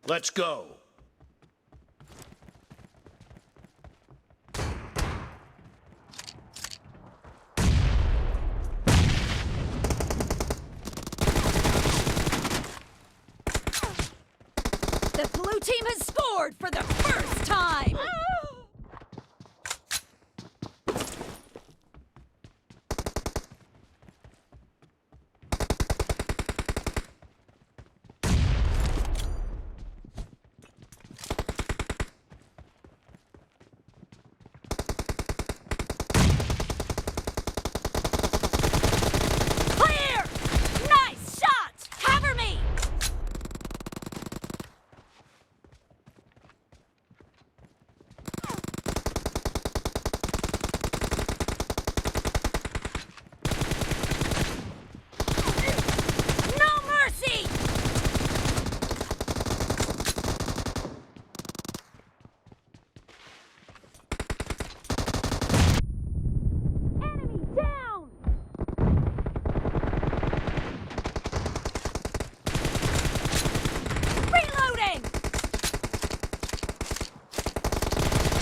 Let's go. The blue team has scored for the first time! Clear! Nice shot! Cover me! No mercy! Enemy down! Reloading!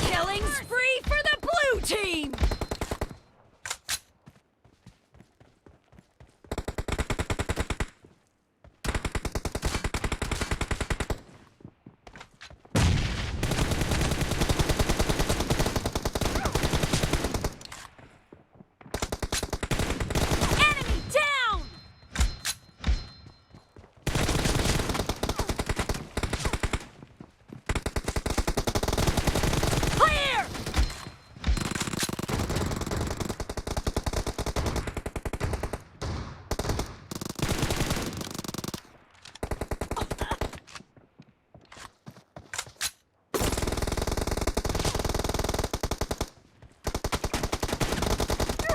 Killing spree for the blue team! Enemy down! Clear!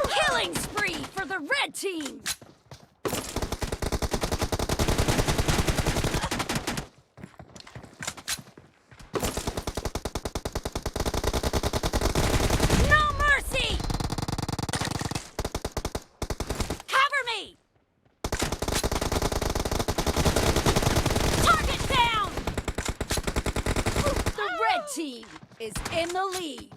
Killing spree for the red team! No mercy! Cover me! Target down! The red team is in the lead.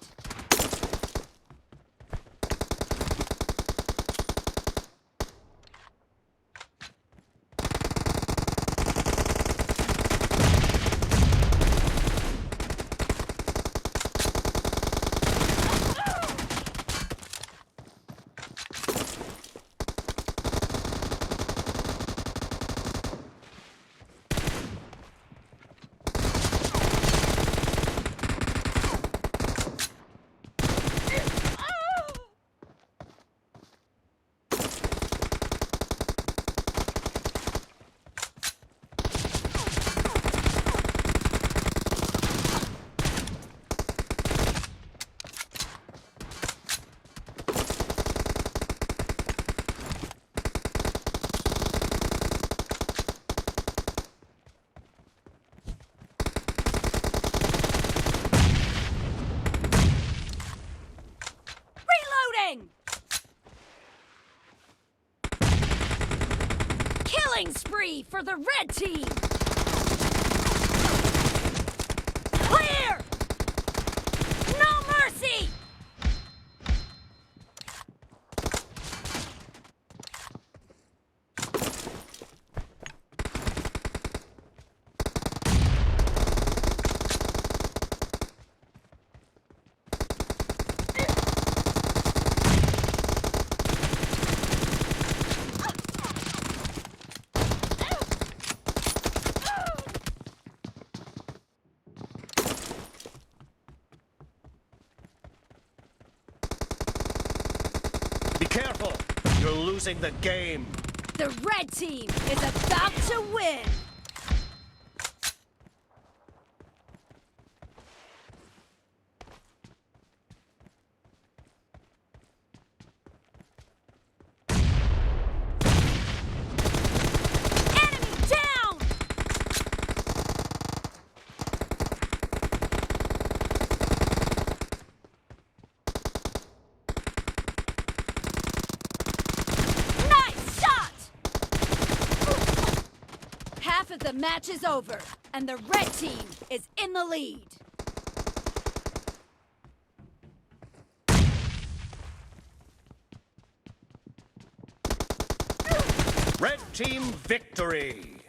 Reloading! Killing spree for the red team! Clear! No mercy! Be careful. You're losing the game. The red team is about to win! Enemy down! The match is over, and the red team is in the lead. Red team victory!